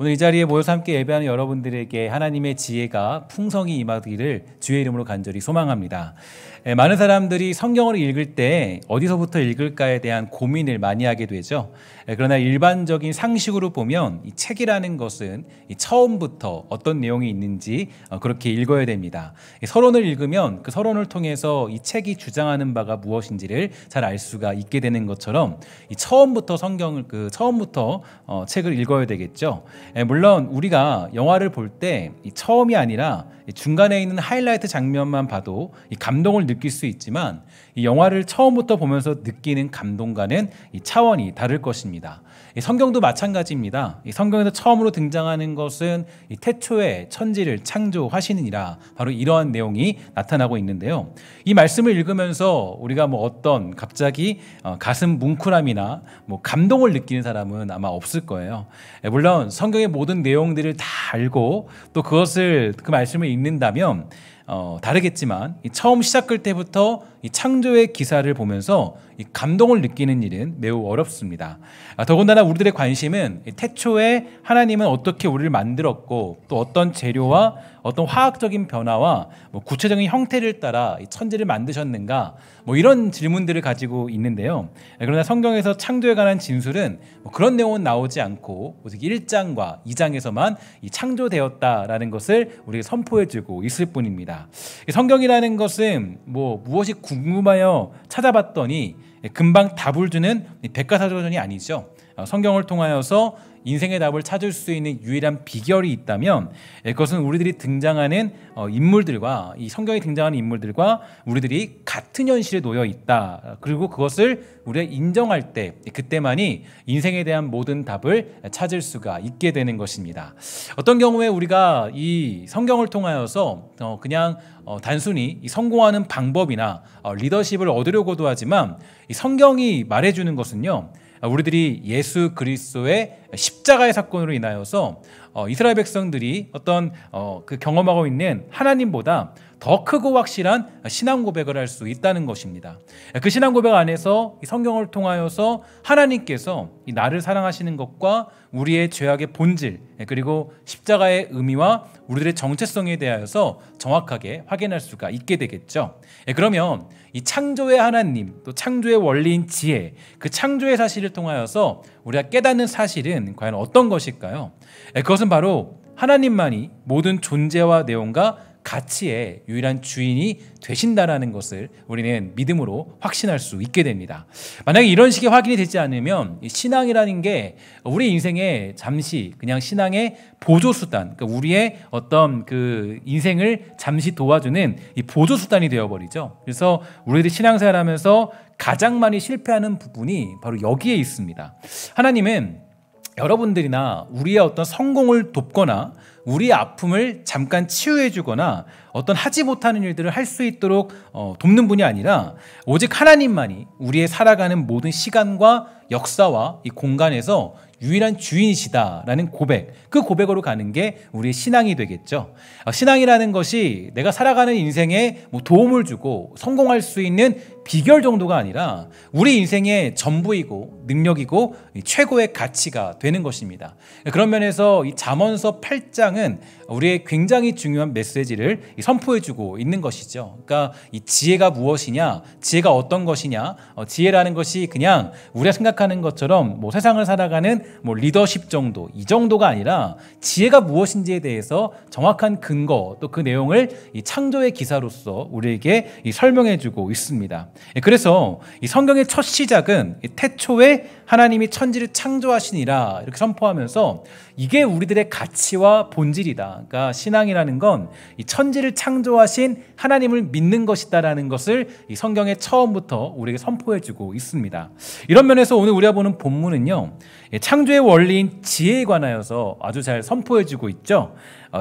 오늘 이 자리에 모여서 함께 예배하는 여러분들에게 하나님의 지혜가 풍성히 임하기를 주의 이름으로 간절히 소망합니다. 많은 사람들이 성경을 읽을 때 어디서부터 읽을까에 대한 고민을 많이 하게 되죠. 그러나 일반적인 상식으로 보면 이 책이라는 것은 처음부터 어떤 내용이 있는지 그렇게 읽어야 됩니다. 서론을 읽으면 그 서론을 통해서 이 책이 주장하는 바가 무엇인지를 잘 알 수가 있게 되는 것처럼 처음부터 처음부터 책을 읽어야 되겠죠. 물론 우리가 영화를 볼 때 처음이 아니라 중간에 있는 하이라이트 장면만 봐도 이 감동을 느낄 수 있지만 이 영화를 처음부터 보면서 느끼는 감동과는 이 차원이 다를 것입니다. 이 성경도 마찬가지입니다. 이 성경에서 처음으로 등장하는 것은 이 태초에 천지를 창조하시느니라, 바로 이러한 내용이 나타나고 있는데요. 이 말씀을 읽으면서 우리가 어떤 갑자기 가슴 뭉클함이나 감동을 느끼는 사람은 아마 없을 거예요. 물론 성경의 모든 내용들을 다 알고 또 그 말씀을 읽는다면 다르겠지만 처음 시작할 때부터 이 창조의 기사를 보면서 이 감동을 느끼는 일은 매우 어렵습니다. 더군다나 우리들의 관심은 태초에 하나님은 어떻게 우리를 만들었고 또 어떤 재료와 어떤 화학적인 변화와 구체적인 형태를 따라 이 천지를 만드셨는가, 이런 질문들을 가지고 있는데요. 그러나 성경에서 창조에 관한 진술은 그런 내용은 나오지 않고 오직 1장과 2장에서만 이 창조되었다라는 것을 우리에게 선포해주고 있을 뿐입니다. 성경이라는 것은 무엇이 궁금하여 찾아봤더니 금방 답을 주는 백과사전이 아니죠. 성경을 통하여서 인생의 답을 찾을 수 있는 유일한 비결이 있다면 그것은 우리들이 등장하는 인물들과, 이 성경에 등장하는 인물들과 우리들이 같은 현실에 놓여 있다. 그리고 그것을 우리가 인정할 때 그때만이 인생에 대한 모든 답을 찾을 수가 있게 되는 것입니다. 어떤 경우에 우리가 이 성경을 통하여서 그냥 단순히 성공하는 방법이나 리더십을 얻으려고도 하지만 이 성경이 말해주는 것은요, 우리들이 예수 그리스도의 십자가의 사건으로 인하여서 이스라엘 백성들이 어떤 경험하고 있는 하나님보다 더 크고 확실한 신앙 고백을 할 수 있다는 것입니다. 그 신앙 고백 안에서 이 성경을 통하여서 하나님께서 이 나를 사랑하시는 것과 우리의 죄악의 본질, 그리고 십자가의 의미와 우리들의 정체성에 대하여서 정확하게 확인할 수가 있게 되겠죠. 그러면 이 창조의 하나님, 또 창조의 원리인 지혜, 그 창조의 사실을 통하여서 우리가 깨닫는 사실은 과연 어떤 것일까요? 그것은 바로 하나님만이 모든 존재와 내용과 가치의 유일한 주인이 되신다라는 것을 우리는 믿음으로 확신할 수 있게 됩니다. 만약에 이런 식의 확인이 되지 않으면 신앙이라는 게 우리 인생에 잠시 그냥 신앙의 보조수단, 그러니까 우리의 어떤 그 인생을 잠시 도와주는 이 보조수단이 되어버리죠. 그래서 우리들이 신앙생활하면서 가장 많이 실패하는 부분이 바로 여기에 있습니다. 하나님은 여러분들이나 우리의 어떤 성공을 돕거나 우리의 아픔을 잠깐 치유해 주거나 어떤 하지 못하는 일들을 할 수 있도록 돕는 분이 아니라 오직 하나님만이 우리의 살아가는 모든 시간과 역사와 이 공간에서 유일한 주인이시다라는 고백, 그 고백으로 가는 게 우리의 신앙이 되겠죠. 신앙이라는 것이 내가 살아가는 인생에 도움을 주고 성공할 수 있는 비결 정도가 아니라 우리 인생의 전부이고 능력이고 최고의 가치가 되는 것입니다. 그런 면에서 이 잠언서 8장은 우리의 굉장히 중요한 메시지를 선포해주고 있는 것이죠. 그러니까 이 지혜가 무엇이냐, 지혜가 어떤 것이냐, 지혜라는 것이 그냥 우리가 생각하는 것처럼 세상을 살아가는 리더십 정도, 이 정도가 아니라 지혜가 무엇인지에 대해서 정확한 근거, 또 그 내용을 이 창조의 기사로서 우리에게 설명해주고 있습니다. 그래서 이 성경의 첫 시작은 태초에 하나님이 천지를 창조하시니라 이렇게 선포하면서 이게 우리들의 가치와 본질이다. 그러니까 신앙이라는 건 이 천지를 창조하신 하나님을 믿는 것이다라는 것을 이 성경의 처음부터 우리에게 선포해주고 있습니다. 이런 면에서 오늘 우리가 보는 본문은요, 창조의 원리인 지혜에 관하여서 아주 잘 선포해주고 있죠.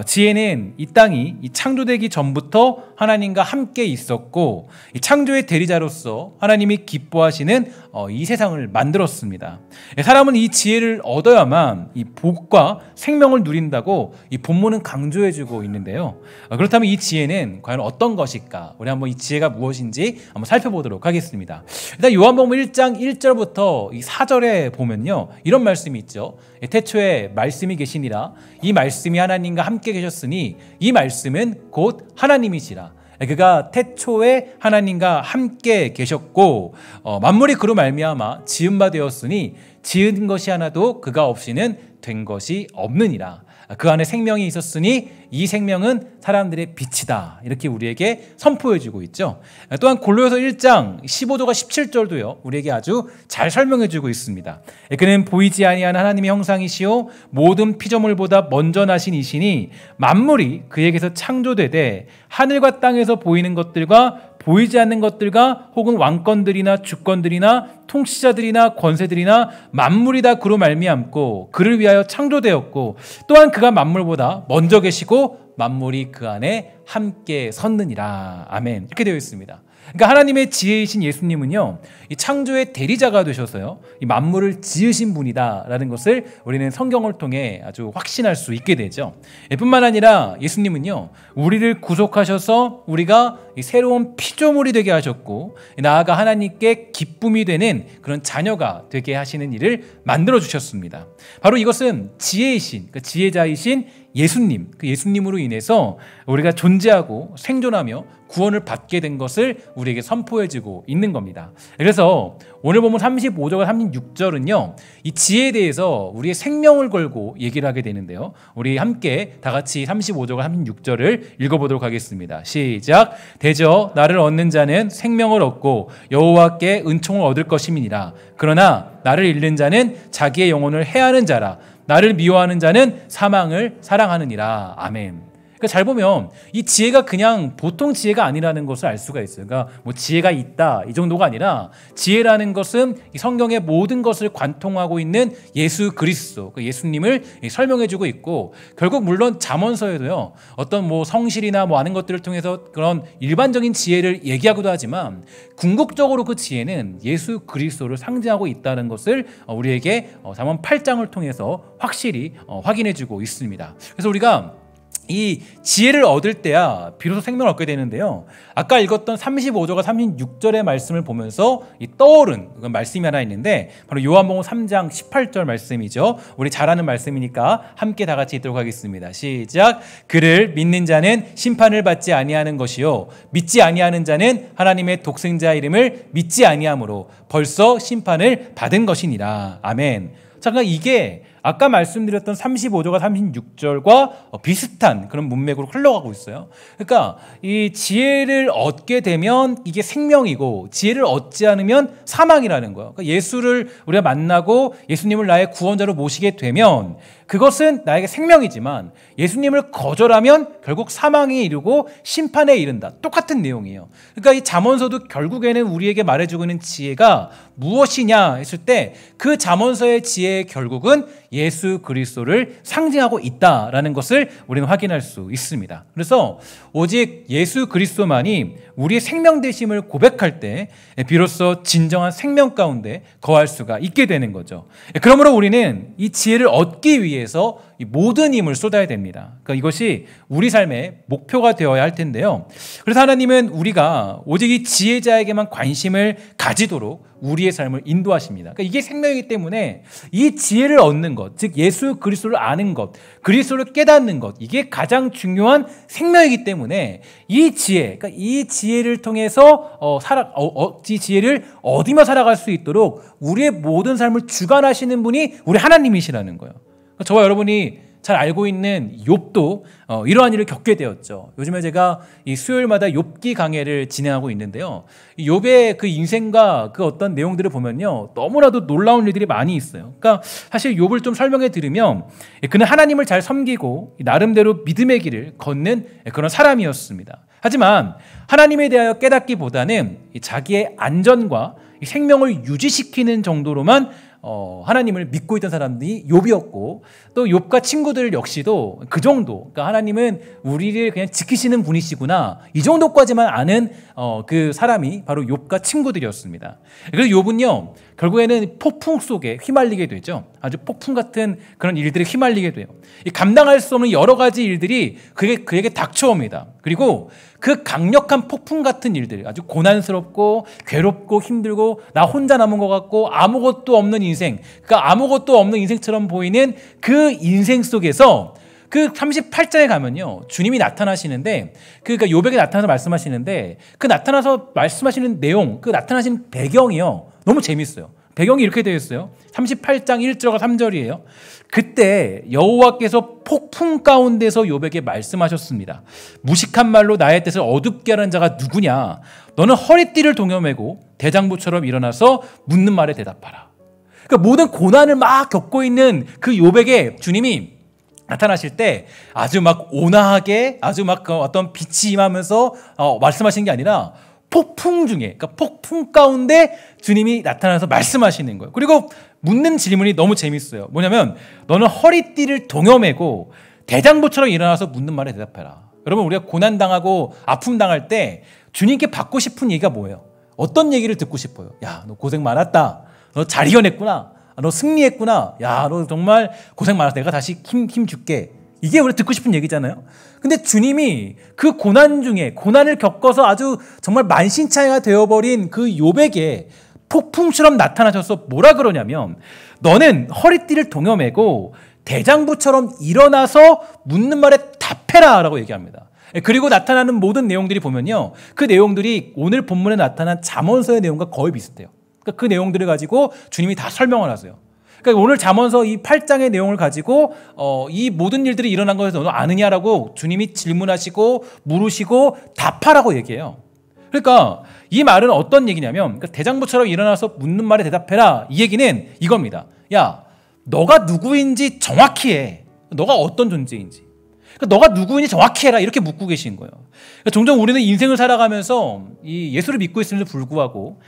지혜는 이 땅이 이 창조되기 전부터 하나님과 함께 있었고 이 창조의 대리자로서 하나님이 기뻐하시는 이 세상을 만들었습니다. 사람은 이 지혜를 얻어야만 이 복과 생명을 누린다고 이 본문은 강조해주고 있는데요. 그렇다면 이 지혜는 과연 어떤 것일까? 우리 한번 이 지혜가 무엇인지 한번 살펴보도록 하겠습니다. 일단 요한복음 1장 1절부터 이 4절에 보면요, 이런 말씀이 있죠. 태초에 말씀이 계시니라. 이 말씀이 하나님과 함께 계셨으니 이 말씀은 곧 하나님이시라. 그가 태초에 하나님과 함께 계셨고 만물이 그로 말미암아 지은 바 되었으니 지은 것이 하나도 그가 없이는 된 것이 없느니라. 그 안에 생명이 있었으니 이 생명은 사람들의 빛이다. 이렇게 우리에게 선포해주고 있죠. 또한 골로새서 1장 15절과 17절도요. 우리에게 아주 잘 설명해주고 있습니다. 그는 보이지 아니한 하나님의 형상이시요 모든 피조물보다 먼저 나신 이시니 만물이 그에게서 창조되되 하늘과 땅에서 보이는 것들과 보이지 않는 것들과 혹은 왕권들이나 주권들이나 통치자들이나 권세들이나 만물이 다 그로 말미암고 그를 위하여 창조되었고 또한 그가 만물보다 먼저 계시고 만물이 그 안에 함께 섰느니라. 아멘. 이렇게 되어 있습니다. 그러니까 하나님의 지혜이신 예수님은요, 이 창조의 대리자가 되셔서요, 이 만물을 지으신 분이다라는 것을 우리는 성경을 통해 아주 확신할 수 있게 되죠. 뿐만 아니라 예수님은요, 우리를 구속하셔서 우리가 이 새로운 피조물이 되게 하셨고 나아가 하나님께 기쁨이 되는 그런 자녀가 되게 하시는 일을 만들어 주셨습니다. 바로 이것은 지혜이신, 그 지혜자이신 예수님, 그 예수님으로 인해서 우리가 존재하고 생존하며 구원을 받게 된 것을 우리에게 선포해주고 있는 겁니다. 그래서 오늘 보면 35절과 36절은요, 이 지혜에 대해서 우리의 생명을 걸고 얘기를 하게 되는데요. 우리 함께 다 같이 35절과 36절을 읽어보도록 하겠습니다. 시작. 대저 나를 얻는 자는 생명을 얻고 여호와께 은총을 얻을 것임이니라. 그러나 나를 잃는 자는 자기의 영혼을 해하는 자라. 나를 미워하는 자는 사망을 사랑하느니라. 아멘. 그러니까 잘 보면 이 지혜가 그냥 보통 지혜가 아니라는 것을 알 수가 있어요. 그러니까 뭐 지혜가 있다 이 정도가 아니라 지혜라는 것은 이 성경의 모든 것을 관통하고 있는 예수 그리스도, 그 예수님을 설명해주고 있고, 결국 물론 잠언서에도요 어떤 뭐 성실이나 뭐 아는 것들을 통해서 그런 일반적인 지혜를 얘기하기도 하지만 궁극적으로 그 지혜는 예수 그리스도를 상징하고 있다는 것을 우리에게 잠언 8장을 통해서 확실히 확인해주고 있습니다. 그래서 우리가 이 지혜를 얻을 때야 비로소 생명을 얻게 되는데요. 아까 읽었던 35절과 36절의 말씀을 보면서 떠오른 말씀이 하나 있는데 바로 요한복음 3장 18절 말씀이죠. 우리 잘 아는 말씀이니까 함께 다 같이 읽도록 하겠습니다. 시작. 그를 믿는 자는 심판을 받지 아니하는 것이요 믿지 아니하는 자는 하나님의 독생자 이름을 믿지 아니하므로 벌써 심판을 받은 것이니라. 아멘. 잠깐 이게 아까 말씀드렸던 35절과 36절과 비슷한 그런 문맥으로 흘러가고 있어요. 그러니까 이 지혜를 얻게 되면 이게 생명이고 지혜를 얻지 않으면 사망이라는 거예요. 그러니까 예수를 우리가 만나고 예수님을 나의 구원자로 모시게 되면 그것은 나에게 생명이지만 예수님을 거절하면 결국 사망에 이르고 심판에 이른다. 똑같은 내용이에요. 그러니까 이 잠언서도 결국에는 우리에게 말해주고 있는 지혜가 무엇이냐 했을 때 그 잠언서의 지혜의 결국은 예수 그리스도를 상징하고 있다라는 것을 우리는 확인할 수 있습니다. 그래서 오직 예수 그리스도만이 우리의 생명 되심을 고백할 때 비로소 진정한 생명 가운데 거할 수가 있게 되는 거죠. 그러므로 우리는 이 지혜를 얻기 위해서 이 모든 힘을 쏟아야 됩니다. 그러니까 이것이 우리 삶의 목표가 되어야 할 텐데요. 그래서 하나님은 우리가 오직 이 지혜자에게만 관심을 가지도록 우리의 삶을 인도하십니다. 그러니까 이게 생명이기 때문에 이 지혜를 얻는 것, 즉 예수 그리스도를 아는 것, 그리스도를 깨닫는 것, 이게 가장 중요한 생명이기 때문에 이 지혜, 그러니까 이 지혜를 통해서 이 지혜를 얻으며 살아갈 수 있도록 우리의 모든 삶을 주관하시는 분이 우리 하나님이시라는 거예요. 저와 여러분이 잘 알고 있는 욥도 이러한 일을 겪게 되었죠. 요즘에 제가 이 수요일마다 욥기 강해를 진행하고 있는데요. 욥의 그 인생과 그 어떤 내용들을 보면요, 너무나도 놀라운 일들이 많이 있어요. 그러니까 사실 욥을 좀 설명해 드리면 그는 하나님을 잘 섬기고 나름대로 믿음의 길을 걷는 그런 사람이었습니다. 하지만 하나님에 대하여 깨닫기보다는 자기의 안전과 생명을 유지시키는 정도로만 하나님을 믿고 있던 사람들이 욥이었고, 또 욥과 친구들 역시도 그 정도, 그러니까 하나님은 우리를 그냥 지키시는 분이시구나, 이 정도까지만 아는 그 사람이 바로 욥과 친구들이었습니다. 그래서 욥은요 결국에는 폭풍 속에 휘말리게 되죠. 아주 폭풍 같은 그런 일들에 휘말리게 돼요. 이 감당할 수 없는 여러 가지 일들이 그에게 닥쳐옵니다. 그리고 그 강력한 폭풍 같은 일들, 아주 고난스럽고 괴롭고 힘들고 나 혼자 남은 것 같고 아무것도 없는 인생, 그러니까 아무것도 없는 인생처럼 보이는 그 인생 속에서 그 38장에 가면요, 주님이 나타나시는데, 그러니까 욥에게 나타나서 말씀하시는데, 그 나타나서 말씀하시는 내용, 그 나타나신 배경이요, 너무 재밌어요. 배경이 이렇게 되어 있어요. 38장 1절과 3절이에요. 그때 여호와께서 폭풍 가운데서 욥에게 말씀하셨습니다. 무식한 말로 나의 뜻을 어둡게 하는 자가 누구냐? 너는 허리띠를 동여매고 대장부처럼 일어나서 묻는 말에 대답하라. 그러니까 모든 고난을 막 겪고 있는 그 욥에게 주님이 나타나실 때 아주 막 온화하게, 아주 막 어떤 빛이 임하면서 말씀하시는 게 아니라 폭풍 중에, 그러니까 폭풍 가운데 주님이 나타나서 말씀하시는 거예요. 그리고 묻는 질문이 너무 재밌어요. 뭐냐면 너는 허리띠를 동여매고 대장부처럼 일어나서 묻는 말에 대답해라. 여러분, 우리가 고난당하고 아픔 당할 때 주님께 받고 싶은 얘기가 뭐예요? 어떤 얘기를 듣고 싶어요? 야, 너 고생 많았다. 너 잘 이겨냈구나. 너 승리했구나. 야, 너 정말 고생 많았어. 내가 다시 힘 줄게. 이게 우리 듣고 싶은 얘기잖아요. 근데 주님이 그 고난 중에 고난을 겪어서 아주 정말 만신창이가 되어버린 그 욥에게 폭풍처럼 나타나셔서 뭐라 그러냐면 너는 허리띠를 동여매고 대장부처럼 일어나서 묻는 말에 답해라 라고 얘기합니다. 그리고 나타나는 모든 내용들이 보면요, 그 내용들이 오늘 본문에 나타난 잠언서의 내용과 거의 비슷해요. 그러니까 그 내용들을 가지고 주님이 다 설명을 하세요. 그러니까 오늘 잠언서 이 8장의 내용을 가지고 이 모든 일들이 일어난 것에 대해서 너 아느냐라고 주님이 질문하시고 물으시고 답하라고 얘기해요. 그러니까 이 말은 어떤 얘기냐면, 그러니까 대장부처럼 일어나서 묻는 말에 대답해라, 이 얘기는 이겁니다. 야, 너가 누구인지 정확히 해. 너가 어떤 존재인지. 그러니까 너가 누구인지 정확히 해라, 이렇게 묻고 계신 거예요. 그러니까 종종 우리는 인생을 살아가면서 이 예수를 믿고 있음에도 불구하고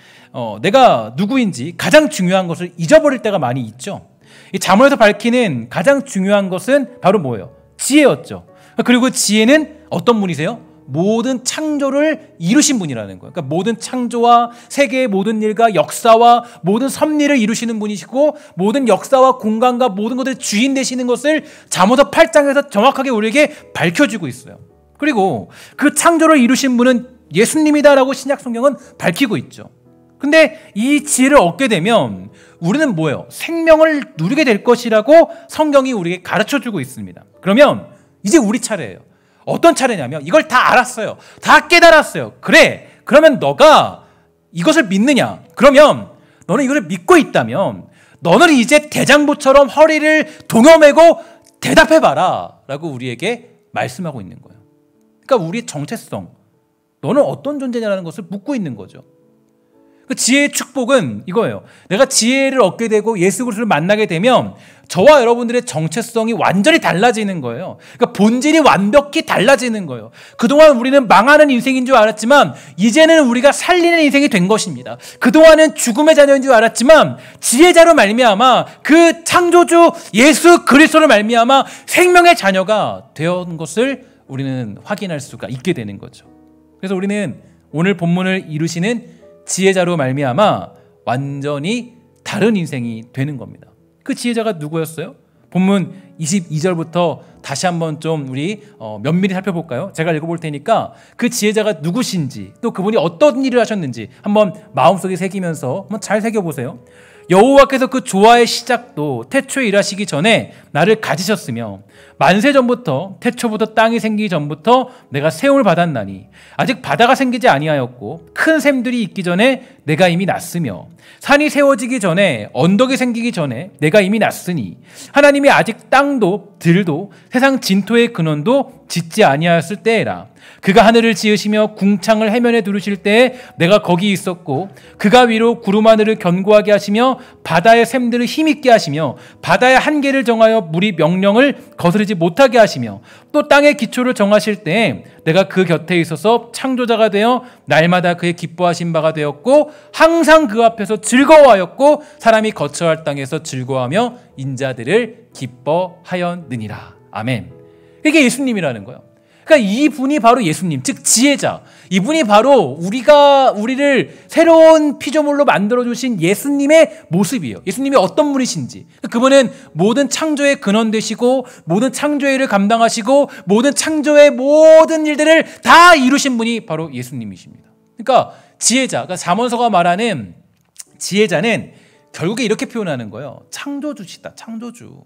내가 누구인지 가장 중요한 것을 잊어버릴 때가 많이 있죠. 이 잠언에서 밝히는 가장 중요한 것은 바로 뭐예요? 지혜였죠. 그리고 지혜는 어떤 분이세요? 모든 창조를 이루신 분이라는 거예요. 그러니까 모든 창조와 세계의 모든 일과 역사와 모든 섭리를 이루시는 분이시고 모든 역사와 공간과 모든 것들의 주인 되시는 것을 잠언서 8장에서 정확하게 우리에게 밝혀주고 있어요. 그리고 그 창조를 이루신 분은 예수님이다라고 신약 성경은 밝히고 있죠. 근데 이 지혜를 얻게 되면 우리는 뭐예요? 생명을 누리게 될 것이라고 성경이 우리에게 가르쳐주고 있습니다. 그러면 이제 우리 차례예요. 어떤 차례냐면 이걸 다 알았어요. 다 깨달았어요. 그래, 그러면 너가 이것을 믿느냐? 그러면 너는 이것을 믿고 있다면 너는 이제 대장부처럼 허리를 동여매고 대답해봐라 라고 우리에게 말씀하고 있는 거예요. 그러니까 우리의 정체성, 너는 어떤 존재냐라는 것을 묻고 있는 거죠. 그 지혜의 축복은 이거예요. 내가 지혜를 얻게 되고 예수 그리스도를 만나게 되면 저와 여러분들의 정체성이 완전히 달라지는 거예요. 그러니까 본질이 완벽히 달라지는 거예요. 그동안 우리는 망하는 인생인 줄 알았지만 이제는 우리가 살리는 인생이 된 것입니다. 그동안은 죽음의 자녀인 줄 알았지만 지혜자로 말미암아 그 창조주 예수 그리스도로 말미암아 생명의 자녀가 되었는 것을 우리는 확인할 수가 있게 되는 거죠. 그래서 우리는 오늘 본문을 이루시는 지혜자로 말미암아 완전히 다른 인생이 되는 겁니다. 그 지혜자가 누구였어요? 본문 22절부터 다시 한번 좀 우리 면밀히 살펴볼까요? 제가 읽어볼 테니까 그 지혜자가 누구신지 또 그분이 어떤 일을 하셨는지 한번 마음속에 새기면서 한번 잘 새겨보세요. 여호와께서 그 조화의 시작도 태초에 일하시기 전에 나를 가지셨으며 만세 전부터 태초부터 땅이 생기기 전부터 내가 세움을 받았나니 아직 바다가 생기지 아니하였고 큰 샘들이 있기 전에 내가 이미 났으며 산이 세워지기 전에 언덕이 생기기 전에 내가 이미 났으니 하나님이 아직 땅도 들도 세상 진토의 근원도 짓지 아니하였을 때에라. 그가 하늘을 지으시며 궁창을 해면에 두르실 때에 내가 거기 있었고 그가 위로 구름 하늘을 견고하게 하시며 바다의 샘들을 힘있게 하시며 바다의 한계를 정하여 물이 명령을 거스르지 못하게 하시며 또 땅의 기초를 정하실 때에 내가 그 곁에 있어서 창조자가 되어 날마다 그의 기뻐하신 바가 되었고 항상 그 앞에서 즐거워하였고 사람이 거처할 땅에서 즐거워하며 인자들을 기뻐하였느니라. 아멘. 이게 예수님이라는 거예요. 그러니까 이분이 바로 예수님, 즉 지혜자. 이분이 바로 우리를 새로운 피조물로 만들어주신 예수님의 모습이에요. 예수님이 어떤 분이신지. 그분은 모든 창조의 근원 되시고 모든 창조의 일을 감당하시고 모든 창조의 모든 일들을 다 이루신 분이 바로 예수님이십니다. 그러니까 지혜자, 그러니까 잠언서가 말하는 지혜자는 결국에 이렇게 표현하는 거예요. 창조주시다, 창조주.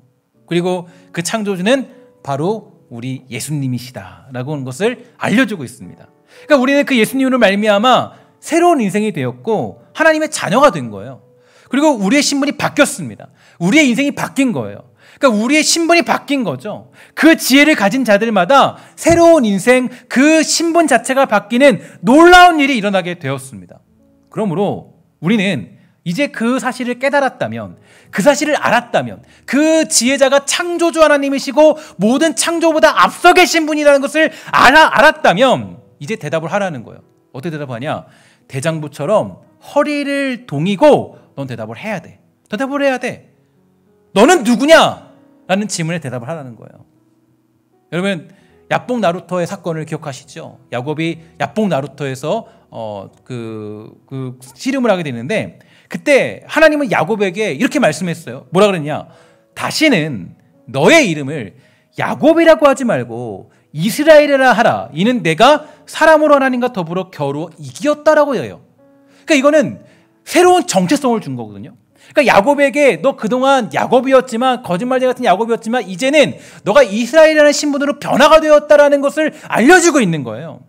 그리고 그 창조주는 바로 우리 예수님이시다라고 하는 것을 알려주고 있습니다. 그러니까 우리는 그 예수님으로 말미암아 새로운 인생이 되었고 하나님의 자녀가 된 거예요. 그리고 우리의 신분이 바뀌었습니다. 우리의 인생이 바뀐 거예요. 그러니까 우리의 신분이 바뀐 거죠. 그 지혜를 가진 자들마다 새로운 인생, 그 신분 자체가 바뀌는 놀라운 일이 일어나게 되었습니다. 그러므로 우리는 이제 그 사실을 깨달았다면, 그 사실을 알았다면, 그 지혜자가 창조주 하나님이시고 모든 창조보다 앞서 계신 분이라는 것을 알았다면 이제 대답을 하라는 거예요. 어떻게 대답하냐? 대장부처럼 허리를 동이고 넌 대답을 해야 돼. 대답을 해야 돼. 너는 누구냐? 라는 질문에 대답을 하라는 거예요. 여러분, 야복 나루터의 사건을 기억하시죠? 야곱이 야복 나루터에서 씨름을 하게 되는데 그때 하나님은 야곱에게 이렇게 말씀했어요. 뭐라 그랬냐? 다시는 너의 이름을 야곱이라고 하지 말고 이스라엘이라 하라. 이는 내가 사람으로 하나님과 더불어 겨루 이기었다라고 해요. 그러니까 이거는 새로운 정체성을 준 거거든요. 그러니까 야곱에게 너 그동안 야곱이었지만, 거짓말쟁이 같은 야곱이었지만 이제는 너가 이스라엘이라는 신분으로 변화가 되었다라는 것을 알려주고 있는 거예요.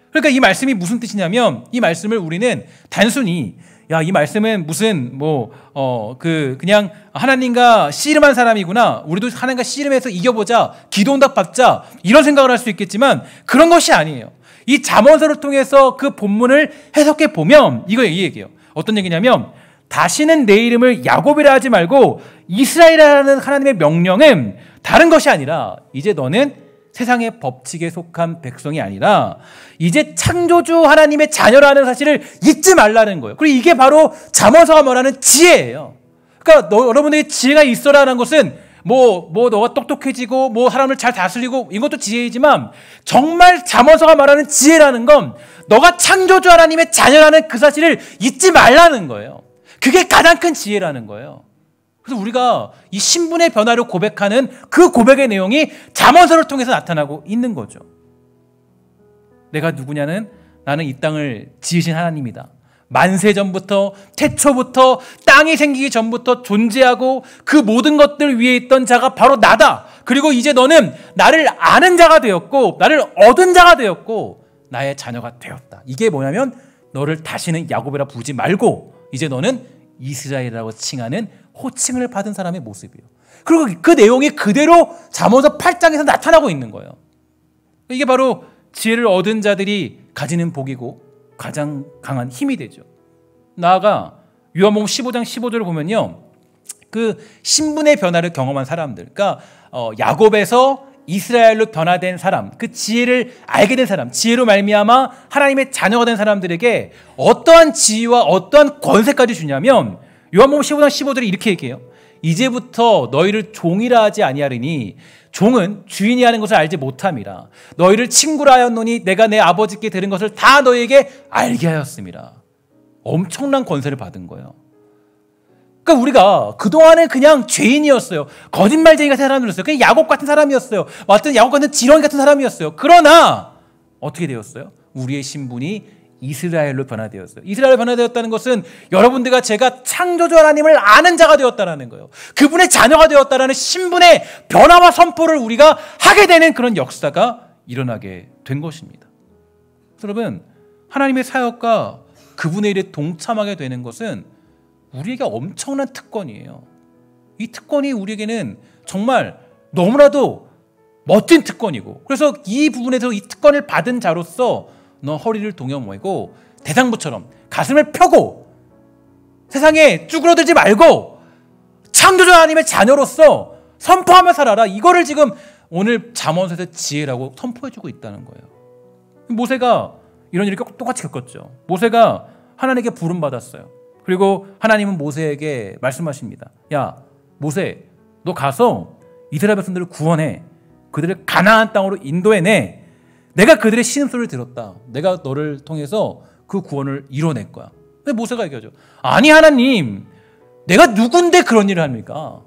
그러니까 이 말씀이 무슨 뜻이냐면, 이 말씀을 우리는 단순히 이 말씀은 무슨 그냥 하나님과 씨름한 사람이구나, 우리도 하나님과 씨름해서 이겨보자, 기도응답 받자, 이런 생각을 할 수 있겠지만 그런 것이 아니에요. 이 잠언서를 통해서 그 본문을 해석해 보면 이 얘기예요. 어떤 얘기냐면, 다시는 내 이름을 야곱이라 하지 말고 이스라엘이라는 하나님의 명령은 다른 것이 아니라 이제 너는 세상의 법칙에 속한 백성이 아니라 이제 창조주 하나님의 자녀라는 사실을 잊지 말라는 거예요. 그리고 이게 바로 잠언서가 말하는 지혜예요. 그러니까 여러분들이 지혜가 있어라는 것은 너가 똑똑해지고 사람을 잘 다스리고 이것도 지혜이지만, 정말 잠언서가 말하는 지혜라는 건 너가 창조주 하나님의 자녀라는 그 사실을 잊지 말라는 거예요. 그게 가장 큰 지혜라는 거예요. 그래서 우리가 이 신분의 변화를 고백하는 그 고백의 내용이 잠언서를 통해서 나타나고 있는 거죠. 내가 누구냐는, 나는 이 땅을 지으신 하나님이다. 만세 전부터, 태초부터, 땅이 생기기 전부터 존재하고 그 모든 것들 위에 있던 자가 바로 나다. 그리고 이제 너는 나를 아는 자가 되었고 나를 얻은 자가 되었고 나의 자녀가 되었다. 이게 뭐냐면, 너를 다시는 야곱이라 부르지 말고 이제 너는 이스라엘이라고 칭하는 호칭을 받은 사람의 모습이에요. 그리고 그 내용이 그대로 잠언서 8장에서 나타나고 있는 거예요. 이게 바로 지혜를 얻은 자들이 가지는 복이고 가장 강한 힘이 되죠. 나아가 요한복음 15장 15절을 보면요, 그 신분의 변화를 경험한 사람들, 그러니까 야곱에서 이스라엘로 변화된 사람, 그 지혜를 알게 된 사람, 지혜로 말미암아 하나님의 자녀가 된 사람들에게 어떠한 지위와 어떠한 권세까지 주냐면, 요한복음 15장 15절에 이렇게 얘기해요. 이제부터 너희를 종이라 하지 아니하리니 종은 주인이 하는 것을 알지 못함이라. 너희를 친구라 하였노니 내가 내 아버지께 들은 것을 다 너희에게 알게 하였음이라. 엄청난 권세를 받은 거예요. 그러니까 우리가 그동안은 그냥 죄인이었어요. 거짓말쟁이 같은 사람이었어요. 그냥 야곱 같은 사람이었어요. 완전 야곱 같은 지렁이 같은 사람이었어요. 그러나 어떻게 되었어요? 우리의 신분이 이스라엘로 변화되었어요. 이스라엘로 변화되었다는 것은 여러분들과 제가 창조주 하나님을 아는 자가 되었다는 거예요. 그분의 자녀가 되었다는 신분의 변화와 선포를 우리가 하게 되는 그런 역사가 일어나게 된 것입니다. 여러분, 하나님의 사역과 그분의 일에 동참하게 되는 것은 우리에게 엄청난 특권이에요. 이 특권이 우리에게는 정말 너무나도 멋진 특권이고, 그래서 이 부분에서 이 특권을 받은 자로서 너 허리를 동여 모이고 대장부처럼 가슴을 펴고 세상에 쭈그러들지 말고 창조주 하나님의 자녀로서 선포하며 살아라. 이거를 지금 오늘 잠언서에서 지혜라고 선포해주고 있다는 거예요. 모세가 이런 일을 똑같이 겪었죠. 모세가 하나님께 부름받았어요. 그리고 하나님은 모세에게 말씀하십니다. 야, 모세, 너 가서 이스라엘 백성들을 구원해. 그들을 가나안 땅으로 인도해내. 내가 그들의 신음소리를 들었다. 내가 너를 통해서 그 구원을 이뤄낼 거야. 근데 모세가 얘기하죠. 아니 하나님, 내가 누군데 그런 일을 합니까?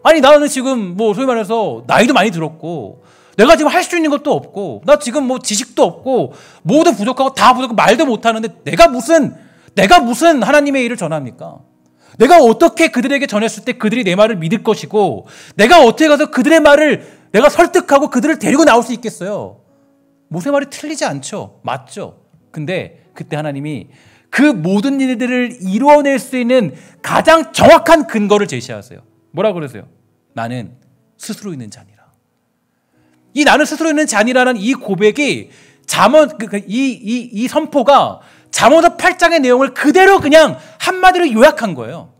아니 나는 지금 뭐 소위 말해서 나이도 많이 들었고 내가 지금 할 수 있는 것도 없고 나 지금 뭐 지식도 없고 모두 부족하고 다 부족하고 말도 못하는데 내가 무슨 하나님의 일을 전합니까? 내가 어떻게 그들에게 전했을 때 그들이 내 말을 믿을 것이고 내가 어떻게 가서 그들의 말을 내가 설득하고 그들을 데리고 나올 수 있겠어요? 모세 말이 틀리지 않죠. 맞죠. 근데 그때 하나님이 그 모든 일들을 이루어낼 수 있는 가장 정확한 근거를 제시하세요. 뭐라고 그러세요? 나는 스스로 있는 자니라. 이 나는 스스로 있는 자니라는 이 고백이 이 선포가 잠언서 8장의 내용을 그대로 그냥 한마디로 요약한 거예요.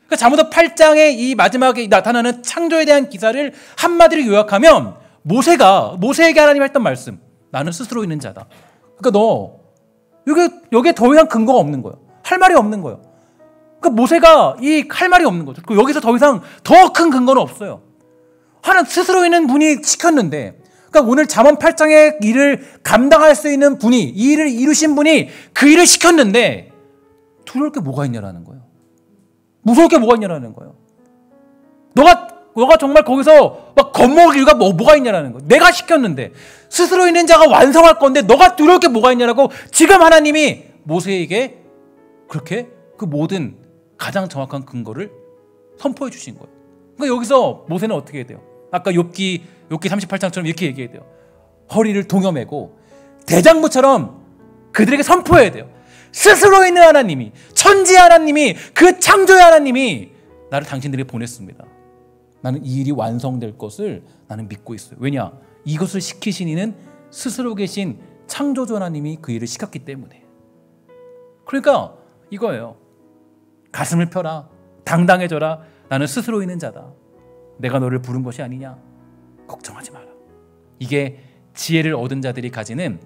그러니까 잠언서 8장의 이 마지막에 나타나는 창조에 대한 기사를 한마디로 요약하면 모세에게 하나님이 했던 말씀, 나는 스스로 있는 자다. 그러니까 너 여기에 더 이상 근거가 없는 거예요. 할 말이 없는 거예요. 그러니까 모세가 할 말이 없는 거죠. 여기서 더 이상 더 큰 근거는 없어요. 하나님 스스로 있는 분이 시켰는데, 그러니까 오늘 잠언 8장의 일을 감당할 수 있는 분이, 이 일을 이루신 분이 그 일을 시켰는데 두려울 게 뭐가 있냐라는 거예요. 무서울 게 뭐가 있냐라는 거예요. 너가 정말 거기서 막 겁먹을 이유가 뭐가 있냐라는 거예요. 내가 시켰는데 스스로 있는 자가 완성할 건데 너가 두려울 게 뭐가 있냐라고 지금 하나님이 모세에게 그렇게 그 모든 가장 정확한 근거를 선포해 주신 거예요. 그러니까 여기서 모세는 어떻게 해야 돼요? 아까 욥기 38장처럼 이렇게 얘기해야 돼요. 허리를 동여매고 대장부처럼 그들에게 선포해야 돼요. 스스로 있는 하나님이, 천지 하나님이, 그 창조의 하나님이 나를 당신들에게 보냈습니다. 나는 이 일이 완성될 것을 나는 믿고 있어요. 왜냐? 이것을 시키신 이는 스스로 계신 창조주 하나님이 그 일을 시켰기 때문에. 그러니까 이거예요. 가슴을 펴라. 당당해져라. 나는 스스로 있는 자다. 내가 너를 부른 것이 아니냐. 걱정하지 마라. 이게 지혜를 얻은 자들이 가지는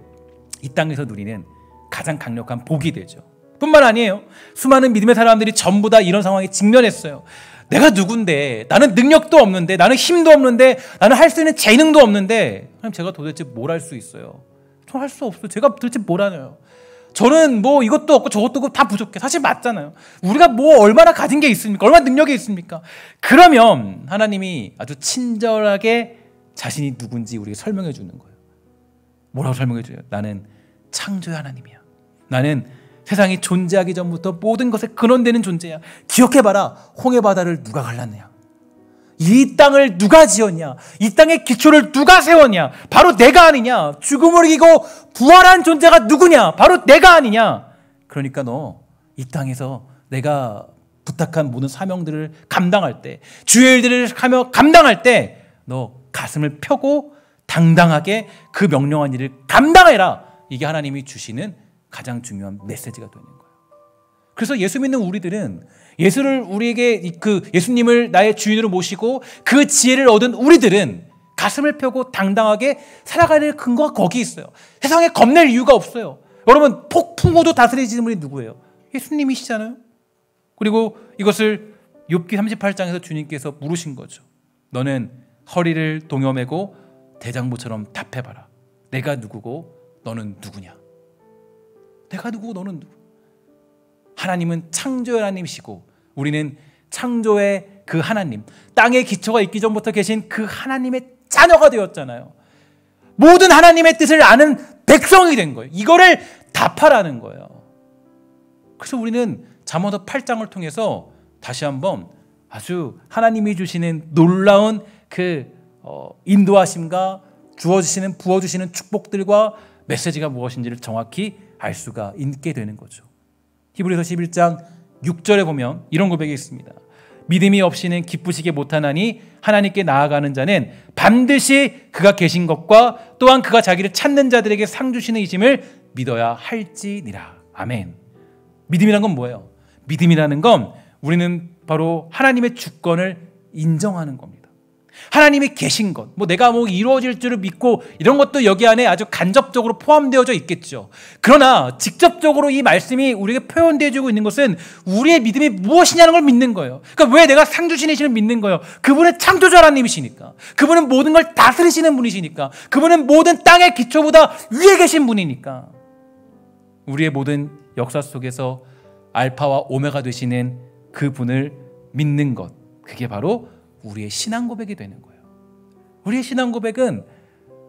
이 땅에서 누리는 가장 강력한 복이 되죠. 뿐만 아니에요. 수많은 믿음의 사람들이 전부 다 이런 상황에 직면했어요. 내가 누군데, 나는 능력도 없는데, 나는 힘도 없는데, 나는 할 수 있는 재능도 없는데, 하나님 제가 도대체 뭘 할 수 있어요? 저 할 수 없어요. 제가 도대체 뭘 하나요? 저는 뭐 이것도 없고 저것도 없고 다 부족해. 사실 맞잖아요. 우리가 뭐 얼마나 가진 게 있습니까? 얼마나 능력이 있습니까? 그러면 하나님이 아주 친절하게 자신이 누군지 우리에게 설명해 주는 거예요. 뭐라고 설명해 줘요? 나는 창조의 하나님이야. 나는 세상이 존재하기 전부터 모든 것에 근원되는 존재야. 기억해봐라. 홍해바다를 누가 갈랐느냐? 이 땅을 누가 지었냐? 이 땅의 기초를 누가 세웠냐? 바로 내가 아니냐? 죽음을 이기고 부활한 존재가 누구냐? 바로 내가 아니냐? 그러니까 너 이 땅에서 내가 부탁한 모든 사명들을 감당할 때, 주의 일들을 하며 감당할 때 너 가슴을 펴고 당당하게 그 명령한 일을 감당해라. 이게 하나님이 주시는 가장 중요한 메시지가 되는 거예요. 그래서 예수 믿는 우리들은 예수님을 나의 주인으로 모시고 그 지혜를 얻은 우리들은 가슴을 펴고 당당하게 살아가야 될 근거가 거기 있어요. 세상에 겁낼 이유가 없어요. 여러분, 폭풍우도 다스리시는 분이 누구예요? 예수님이시잖아요. 그리고 이것을 욥기 38장에서 주님께서 물으신 거죠. 너는 허리를 동여매고 대장부처럼 답해봐라. 내가 누구고 너는 누구냐? 내가 누구고 너는 누구? 하나님은 창조의 하나님이시고 우리는 창조의 그 하나님, 땅의 기초가 있기 전부터 계신 그 하나님의 자녀가 되었잖아요. 모든 하나님의 뜻을 아는 백성이 된 거예요. 이거를 답하라는 거예요. 그래서 우리는 잠언서 8장을 통해서 다시 한번 아주 하나님이 주시는 놀라운 그 인도하심과 부어주시는 축복들과 메시지가 무엇인지를 정확히 알 수가 있게 되는 거죠. 히브리서 11장 6절에 보면 이런 고백이 있습니다. 믿음이 없이는 기쁘시게 못하나니 하나님께 나아가는 자는 반드시 그가 계신 것과 또한 그가 자기를 찾는 자들에게 상 주시는 이심을 믿어야 할지니라. 아멘. 믿음이란 건 뭐예요? 믿음이라는 건 우리는 바로 하나님의 주권을 인정하는 겁니다. 하나님이 계신 것, 내가 이루어질 줄을 믿고 이런 것도 여기 안에 아주 간접적으로 포함되어져 있겠죠. 그러나 직접적으로 이 말씀이 우리에게 표현되어지고 있는 것은 우리의 믿음이 무엇이냐는 걸 믿는 거예요. 그러니까 왜 내가 상주신이신을 믿는 거예요? 그분은 창조주 하나님이시니까, 그분은 모든 걸 다스리시는 분이시니까, 그분은 모든 땅의 기초보다 위에 계신 분이니까, 우리의 모든 역사 속에서 알파와 오메가 되시는 그분을 믿는 것, 그게 바로 우리의 신앙 고백이 되는 거예요. 우리의 신앙 고백은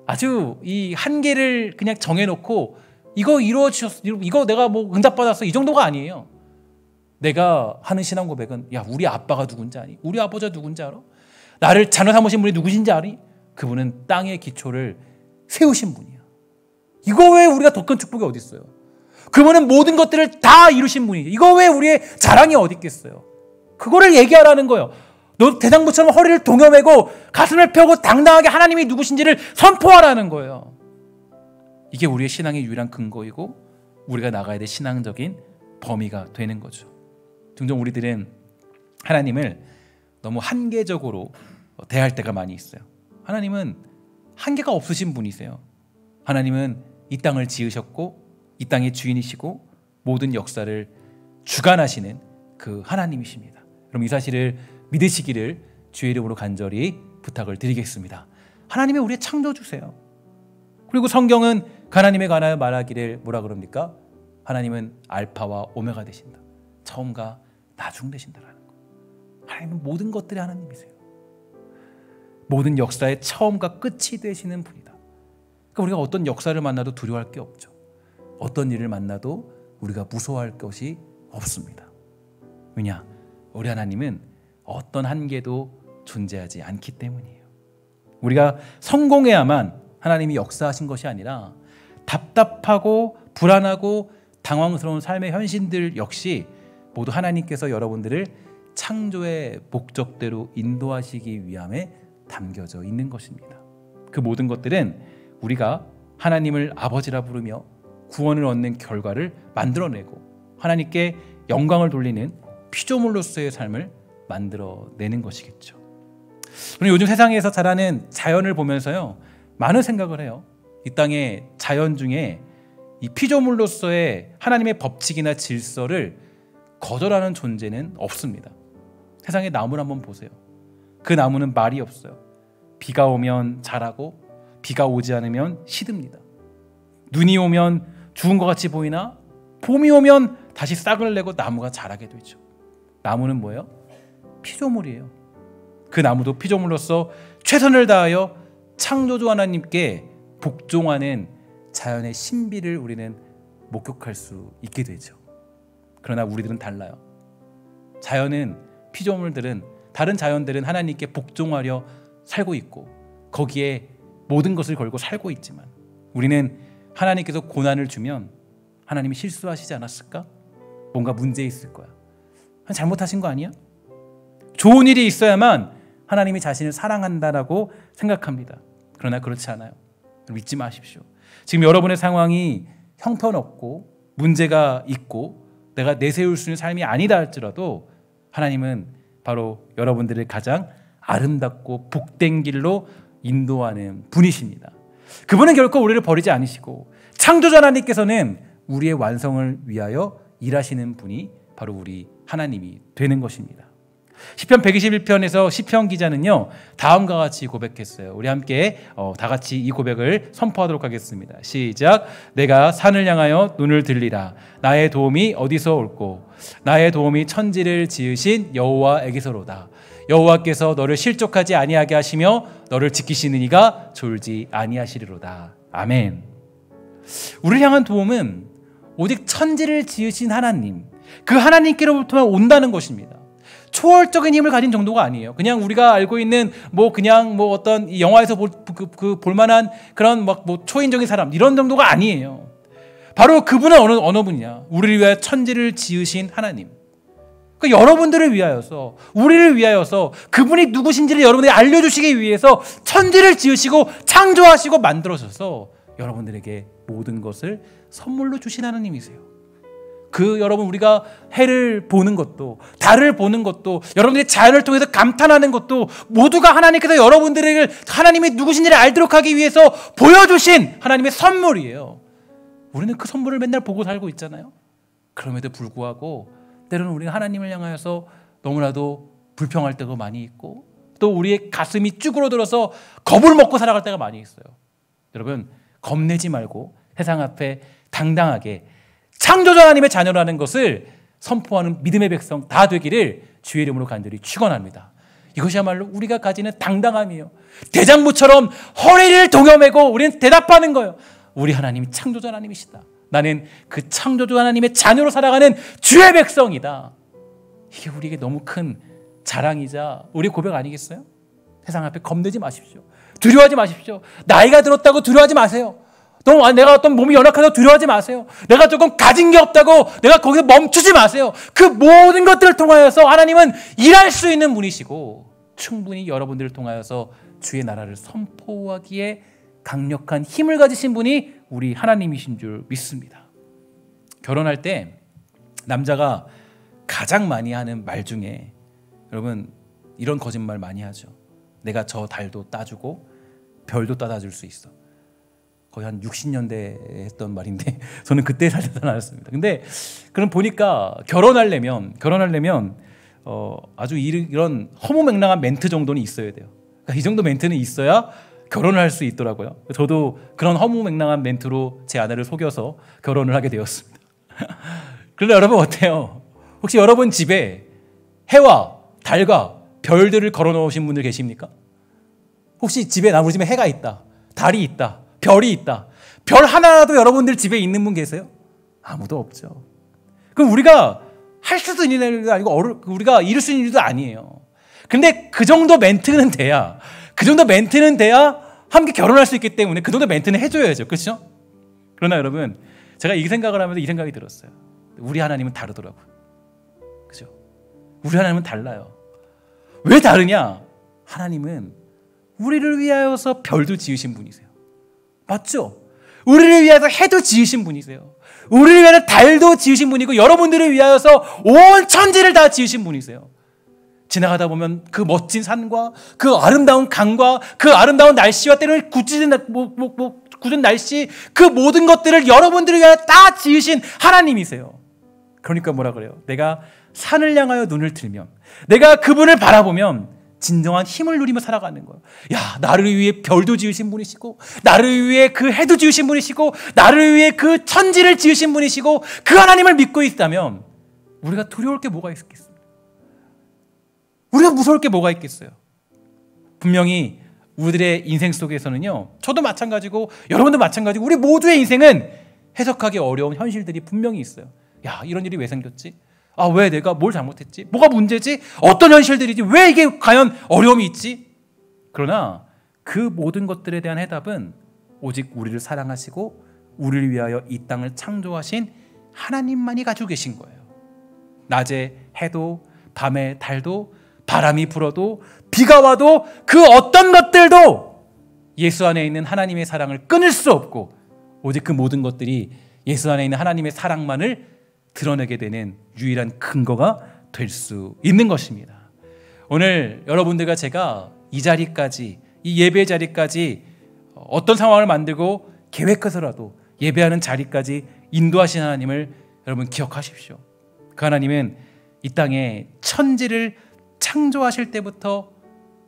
아주 이 한계를 그냥 정해놓고 이거 이루어지셨어, 이거 내가 응답받았어, 이 정도가 아니에요. 내가 하는 신앙 고백은, 야, 우리 아빠가 누군지 아니? 우리 아버지가 누군지 알아? 나를 자녀 삼으신 분이 누구신지 아니? 그분은 땅의 기초를 세우신 분이야. 이거 외에 우리가 더 큰 축복이 어디 있어요? 그분은 모든 것들을 다 이루신 분이에요. 이거 외에 우리의 자랑이 어디 있겠어요? 그거를 얘기하라는 거예요. 너 대장부처럼 허리를 동여매고 가슴을 펴고 당당하게 하나님이 누구신지를 선포하라는 거예요. 이게 우리의 신앙의 유일한 근거이고 우리가 나가야 될 신앙적인 범위가 되는 거죠. 종종 우리들은 하나님을 너무 한계적으로 대할 때가 많이 있어요. 하나님은 한계가 없으신 분이세요. 하나님은 이 땅을 지으셨고 이 땅의 주인이시고 모든 역사를 주관하시는 그 하나님이십니다. 그럼 이 사실을 믿으시기를 주의 이름으로 간절히 부탁을 드리겠습니다. 하나님이 우리의 창조주세요. 그리고 성경은 하나님에 관하여 말하기를 뭐라 그럽니까? 하나님은 알파와 오메가 되신다. 처음과 나중 되신다라는 거. 하나님은 모든 것들의 하나님이세요. 모든 역사의 처음과 끝이 되시는 분이다. 그러니까 우리가 어떤 역사를 만나도 두려워할 게 없죠. 어떤 일을 만나도 우리가 무서워할 것이 없습니다. 왜냐? 우리 하나님은 어떤 한계도 존재하지 않기 때문이에요. 우리가 성공해야만 하나님이 역사하신 것이 아니라 답답하고 불안하고 당황스러운 삶의 현실들 역시 모두 하나님께서 여러분들을 창조의 목적대로 인도하시기 위함에 담겨져 있는 것입니다. 그 모든 것들은 우리가 하나님을 아버지라 부르며 구원을 얻는 결과를 만들어내고 하나님께 영광을 돌리는 피조물로서의 삶을 만들어내는 것이겠죠. 저는 요즘 세상에서 자라는 자연을 보면서요, 많은 생각을 해요. 이 땅의 자연 중에 이 피조물로서의 하나님의 법칙이나 질서를 거절하는 존재는 없습니다. 세상의 나무를 한번 보세요. 그 나무는 말이 없어요. 비가 오면 자라고 비가 오지 않으면 시듭니다. 눈이 오면 죽은 것 같이 보이나 봄이 오면 다시 싹을 내고 나무가 자라게 되죠. 나무는 뭐예요? 피조물이에요. 그 나무도 피조물로서 최선을 다하여 창조주 하나님께 복종하는 자연의 신비를 우리는 목격할 수 있게 되죠. 그러나 우리들은 달라요. 자연은, 피조물들은, 다른 자연들은 하나님께 복종하려 살고 있고 거기에 모든 것을 걸고 살고 있지만 우리는 하나님께서 고난을 주면 하나님이 실수하시지 않았을까? 뭔가 문제 있을 거야. 잘못하신 거 아니야? 좋은 일이 있어야만 하나님이 자신을 사랑한다라고 생각합니다. 그러나 그렇지 않아요. 믿지 마십시오. 지금 여러분의 상황이 형편없고 문제가 있고 내가 내세울 수 있는 삶이 아니다 할지라도 하나님은 바로 여러분들을 가장 아름답고 복된 길로 인도하는 분이십니다. 그분은 결코 우리를 버리지 않으시고 창조자 하나님께서는 우리의 완성을 위하여 일하시는 분이 바로 우리 하나님이 되는 것입니다. 시편 121편에서 시편 기자는요, 다음과 같이 고백했어요. 우리 함께 다 같이 이 고백을 선포하도록 하겠습니다. 시작. 내가 산을 향하여 눈을 들리라. 나의 도움이 어디서 올꼬? 나의 도움이 천지를 지으신 여호와에게서로다. 여호와께서 너를 실족하지 아니하게 하시며 너를 지키시는 이가 졸지 아니하시리로다. 아멘. 우리를 향한 도움은 오직 천지를 지으신 하나님, 그 하나님께로부터만 온다는 것입니다. 초월적인 힘을 가진 정도가 아니에요. 그냥 우리가 알고 있는 어떤 이 영화에서 볼만한 그런 초인적인 사람 이런 정도가 아니에요. 바로 그분은 어느 분이냐? 우리를 위하여 천지를 지으신 하나님. 그러니까 여러분들을 위하여서, 우리를 위하여서 그분이 누구신지를 여러분들이 알려주시기 위해서 천지를 지으시고 창조하시고 만들어셔서 여러분들에게 모든 것을 선물로 주신 하나님이세요. 여러분 우리가 해를 보는 것도, 달을 보는 것도, 여러분들이 자연을 통해서 감탄하는 것도 모두가 하나님께서 여러분들에게 하나님이 누구신지를 알도록 하기 위해서 보여주신 하나님의 선물이에요. 우리는 그 선물을 맨날 보고 살고 있잖아요. 그럼에도 불구하고 때로는 우리가 하나님을 향하여서 너무나도 불평할 때가 많이 있고, 또 우리의 가슴이 쭈그러들어서 겁을 먹고 살아갈 때가 많이 있어요. 여러분, 겁내지 말고 세상 앞에 당당하게 창조주 하나님의 자녀라는 것을 선포하는 믿음의 백성 다 되기를 주의 이름으로 간절히 축원합니다. 이것이야말로 우리가 가지는 당당함이에요. 대장부처럼 허리를 동여매고 우리는 대답하는 거예요. 우리 하나님이 창조주 하나님이시다. 나는 그 창조주 하나님의 자녀로 살아가는 주의 백성이다. 이게 우리에게 너무 큰 자랑이자 우리 고백 아니겠어요? 세상 앞에 겁내지 마십시오. 두려워하지 마십시오. 나이가 들었다고 두려워하지 마세요. 내가 어떤 몸이 연약하다고 두려워하지 마세요. 내가 조금 가진 게 없다고 내가 거기서 멈추지 마세요. 그 모든 것들을 통하여서 하나님은 일할 수 있는 분이시고 충분히 여러분들을 통하여서 주의 나라를 선포하기에 강력한 힘을 가지신 분이 우리 하나님이신 줄 믿습니다. 결혼할 때 남자가 가장 많이 하는 말 중에 여러분 이런 거짓말 많이 하죠. 내가 저 달도 따주고 별도 따다줄 수 있어. 거의 한 60년대에 했던 말인데 저는 그때 살려서 나왔습니다. 근데 그럼 보니까 결혼하려면 아주 이런 허무맹랑한 멘트 정도는 있어야 돼요. 그러니까 이 정도 멘트는 있어야 결혼을 할 수 있더라고요. 저도 그런 허무맹랑한 멘트로 제 아내를 속여서 결혼을 하게 되었습니다. 그런데 여러분 어때요? 혹시 여러분 집에 해와 달과 별들을 걸어 놓으신 분들 계십니까? 혹시 우리 집에 해가 있다, 달이 있다, 별이 있다. 별 하나라도 여러분들 집에 있는 분 계세요? 아무도 없죠. 그럼 우리가 할 수도 있는 일도 아니고 우리가 이룰 수 있는 일도 아니에요. 근데 그 정도 멘트는 돼야 함께 결혼할 수 있기 때문에 그 정도 멘트는 해줘야죠. 그렇죠? 그러나 여러분 제가 이 생각을 하면서 이 생각이 들었어요. 우리 하나님은 다르더라고요. 그죠? 우리 하나님은 달라요. 왜 다르냐? 하나님은 우리를 위하여서 별도 지으신 분이세요. 맞죠? 우리를 위해서 해도 지으신 분이세요. 우리를 위해서 달도 지으신 분이고 여러분들을 위하여서 온 천지를 다 지으신 분이세요. 지나가다 보면 그 멋진 산과 그 아름다운 강과 그 아름다운 날씨와 때로는 굳은 날씨, 그 모든 것들을 여러분들을 위하여 다 지으신 하나님이세요. 그러니까 뭐라 그래요? 내가 산을 향하여 눈을 들면, 내가 그분을 바라보면 진정한 힘을 누리며 살아가는 거예요. 야, 나를 위해 별도 지으신 분이시고, 나를 위해 그 해도 지으신 분이시고, 나를 위해 그 천지를 지으신 분이시고, 그 하나님을 믿고 있다면 우리가 두려울 게 뭐가 있겠습니까? 우리가 무서울 게 뭐가 있겠어요? 분명히 우리들의 인생 속에서는요, 저도 마찬가지고 여러분도 마찬가지고 우리 모두의 인생은 해석하기 어려운 현실들이 분명히 있어요. 야, 이런 일이 왜 생겼지? 아, 왜 내가 뭘 잘못했지? 뭐가 문제지? 어떤 현실들이지? 왜 이게 과연 어려움이 있지? 그러나 그 모든 것들에 대한 해답은 오직 우리를 사랑하시고 우리를 위하여 이 땅을 창조하신 하나님만이 가지고 계신 거예요. 낮에 해도 밤에 달도 바람이 불어도 비가 와도 그 어떤 것들도 예수 안에 있는 하나님의 사랑을 끊을 수 없고 오직 그 모든 것들이 예수 안에 있는 하나님의 사랑만을 드러내게 되는 유일한 근거가 될 수 있는 것입니다. 오늘 여러분들과 제가 이 자리까지, 이 예배 자리까지 어떤 상황을 만들고 계획해서라도 예배하는 자리까지 인도하신 하나님을 여러분 기억하십시오. 그 하나님은 이 땅에 천지를 창조하실 때부터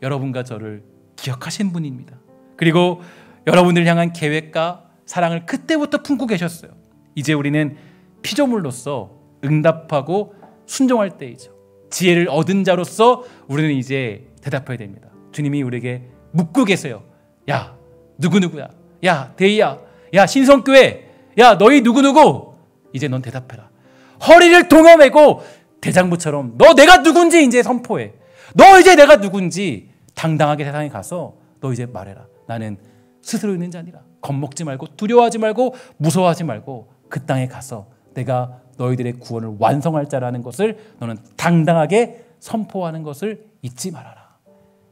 여러분과 저를 기억하신 분입니다. 그리고 여러분을 향한 계획과 사랑을 그때부터 품고 계셨어요. 이제 우리는 피조물로서 응답하고 순종할 때이죠. 지혜를 얻은 자로서 우리는 이제 대답해야 됩니다. 주님이 우리에게 묻고 계세요. 야, 누구누구야? 야, 대희야? 야, 신성교회? 야, 너희 누구누구? 이제 넌 대답해라. 허리를 동여매고 대장부처럼 너 내가 누군지 이제 선포해. 너 이제 내가 누군지 당당하게 세상에 가서 너 이제 말해라. 나는 스스로 있는 자 아니라. 겁먹지 말고 두려워하지 말고 무서워하지 말고 그 땅에 가서 내가 너희들의 구원을 완성할 자라는 것을 너는 당당하게 선포하는 것을 잊지 말아라.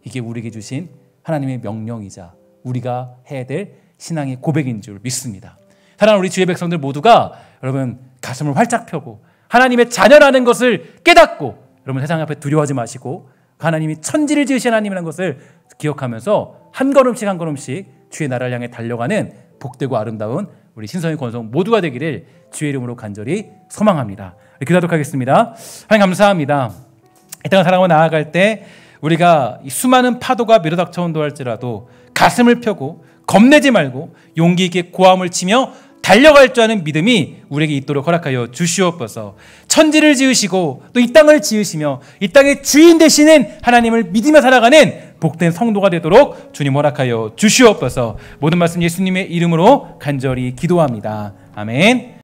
이게 우리에게 주신 하나님의 명령이자 우리가 해야 될 신앙의 고백인 줄 믿습니다. 사랑하는 우리 주의 백성들 모두가 여러분 가슴을 활짝 펴고 하나님의 자녀라는 것을 깨닫고 여러분 세상 앞에 두려워하지 마시고 하나님이 천지를 지으신 하나님이라는 것을 기억하면서 한 걸음씩 한 걸음씩 주의 나라를 향해 달려가는 복되고 아름다운 우리 신성의 권성 모두가 되기를 주의 이름으로 간절히 소망합니다. 기도하도록 하겠습니다. 하나님 감사합니다. 이 땅을 살아가며 나아갈 때 우리가 이 수많은 파도가 밀어닥쳐온다 할지라도 가슴을 펴고 겁내지 말고 용기 있게 고함을 치며 달려갈 줄 아는 믿음이 우리에게 있도록 허락하여 주시옵소서. 천지를 지으시고 또 이 땅을 지으시며 이 땅의 주인 되시는 하나님을 믿으며 살아가는 복된 성도가 되도록 주님 허락하여 주시옵소서. 모든 말씀 예수님의 이름으로 간절히 기도합니다. 아멘.